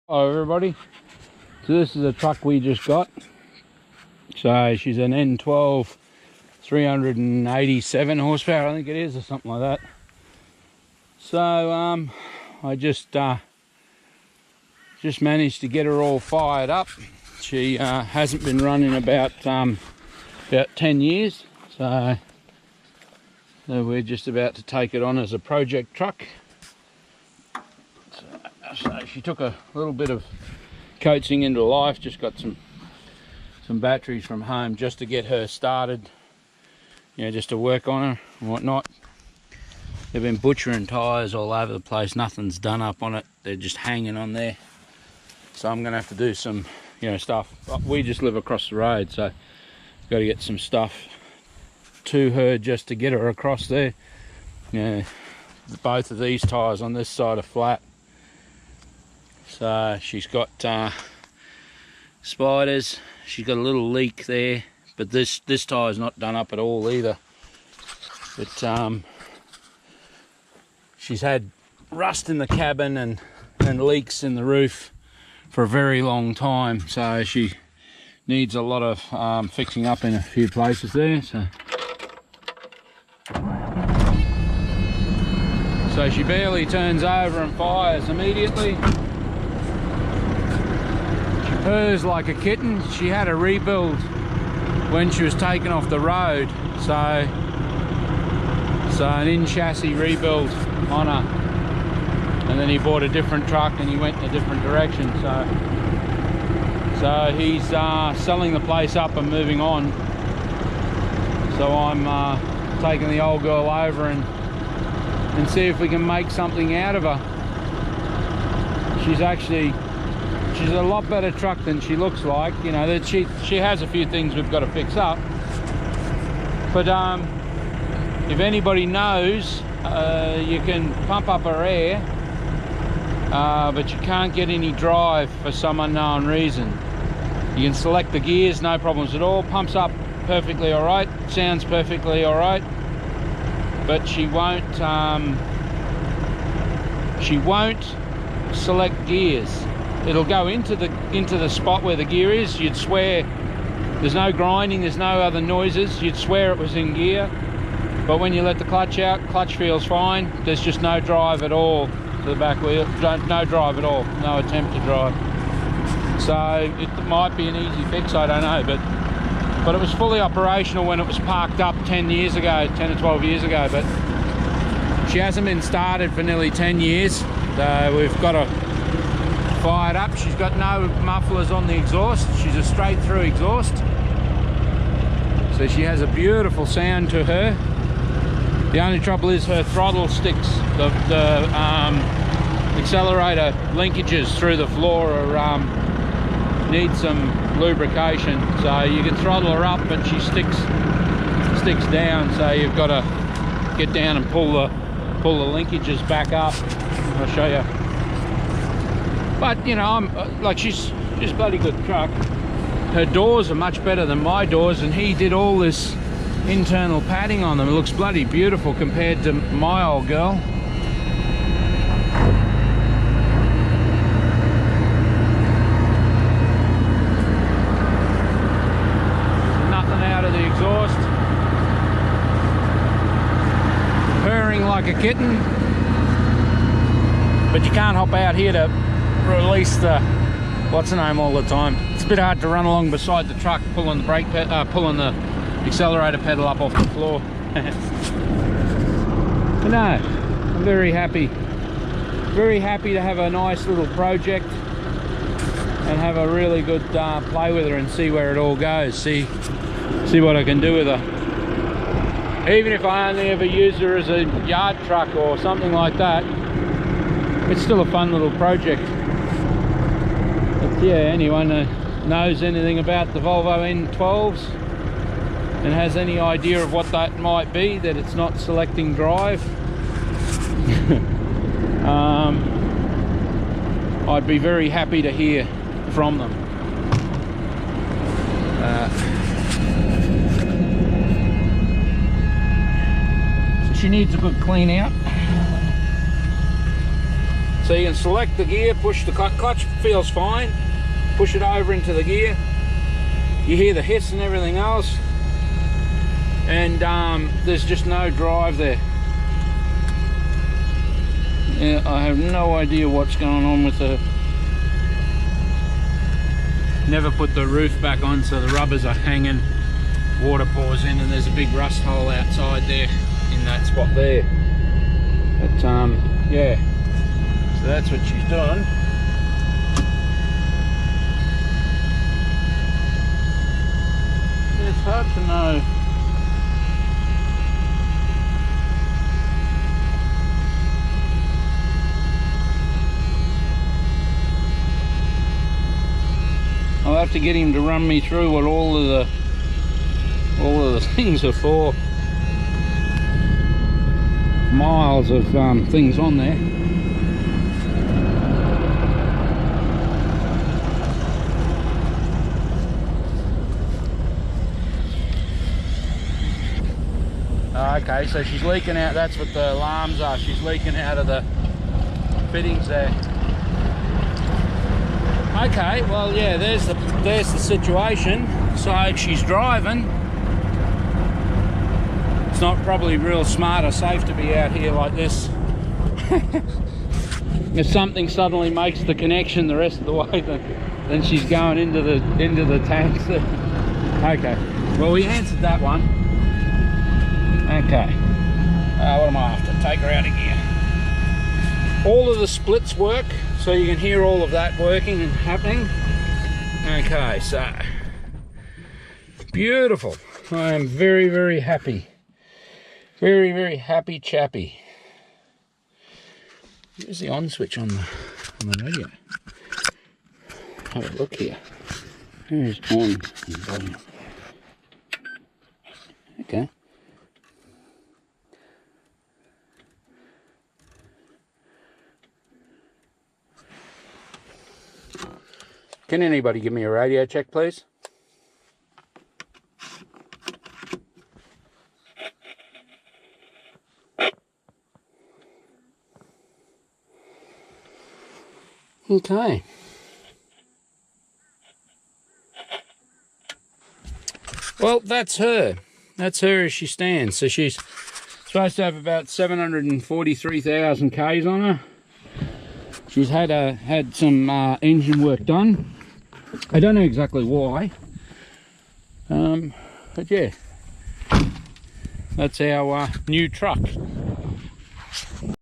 Hello everybody, so this is a truck we just got. So she's an N12 387 horsepower, I think it is, or something like that. So I just managed to get her all fired up. She hasn't been running about 10 years, so we're just about to take it on as a project truck. So she took a little bit of coaxing into life, just got some batteries from home just to get her started, you know, just to work on her and whatnot. They've been butchering tyres all over the place, nothing's done up on it, they're just hanging on there. So I'm gonna have to do some, you know, stuff. We just live across the road, so got to get some stuff to her just to get her across there. You know, both of these tyres on this side are flat. So she's got spiders, she's got a little leak there, but this tyre's not done up at all either. But she's had rust in the cabin and leaks in the roof for a very long time, so she needs a lot of fixing up in a few places there. So she barely turns over and fires immediately. Purrs like a kitten. She had a rebuild when she was taken off the road, so an in-chassis rebuild on her, and then he bought a different truck and he went in a different direction, so he's selling the place up and moving on. So I'm taking the old girl over and see if we can make something out of her. She's a lot better truck than she looks like, you know. That she has a few things we've got to fix up, but if anybody knows, you can pump up her air, but you can't get any drive for some unknown reason. You can select the gears, no problems at all, pumps up perfectly all right, sounds perfectly all right, but she won't select gears. It'll go into the spot where the gear is. You'd swear there's no grinding, there's no other noises, you'd swear it was in gear, but when you let the clutch out, clutch feels fine. There's just no drive at all to the back wheel, no drive at all, no attempt to drive. So it might be an easy fix, I don't know, but it was fully operational when it was parked up 10 years ago, 10 or 12 years ago, but she hasn't been started for nearly 10 years. So we've got a fired up. She's got no mufflers on the exhaust, she's a straight through exhaust, so she has a beautiful sound to her. The only trouble is her throttle sticks, the accelerator linkages through the floor are need some lubrication, so you can throttle her up but she sticks down, so you've got to get down and pull the linkages back up. I'll show you. But you know, I'm like, she's a bloody good truck. Her doors are much better than my doors, and he did all this internal padding on them. It looks bloody beautiful compared to my old girl. Nothing out of the exhaust. Purring like a kitten. But you can't hop out here to release the what's the name all the time. It's a bit hard to run along beside the truck pulling the brake pulling the accelerator pedal up off the floor. But no, I'm very happy to have a nice little project and have a really good play with her and see where it all goes, see what I can do with her. Even if I only ever use her as a yard truck or something like that, it's still a fun little project. But yeah, anyone knows anything about the Volvo N12s and has any idea of what that might be, that it's not selecting drive, I'd be very happy to hear from them. So she needs a good clean out. So you can select the gear, push the clutch feels fine, push it over into the gear. You hear the hiss and everything else, and there's just no drive there. Yeah, I have no idea what's going on with the... Never put the roof back on, so the rubbers are hanging, water pours in, and there's a big rust hole outside there in that spot there. But yeah, so that's what she's doing. It's hard to know. I'll have to get him to run me through what all of the things are for. Miles of things on there. Okay, so she's leaking out. That's what the alarms are. She's leaking out of the fittings there. Okay, well, yeah, there's the situation. So she's driving. It's not probably real smart or safe to be out here like this. If something suddenly makes the connection the rest of the way, then she's going into the tanks. Okay, well, we answered that one. Okay, what am I after? Take her out of gear. All of the splits work, so you can hear all of that working and happening. Okay, so beautiful. I am very, very happy. Very, very happy chappy. Where's the on switch on the radio? Have a look here. Where's on volume? Okay. Can anybody give me a radio check, please? Okay. Well, that's her. That's her as she stands. So she's supposed to have about 743,000 Ks on her. She's had some engine work done. I don't know exactly why, but yeah, that's our new truck.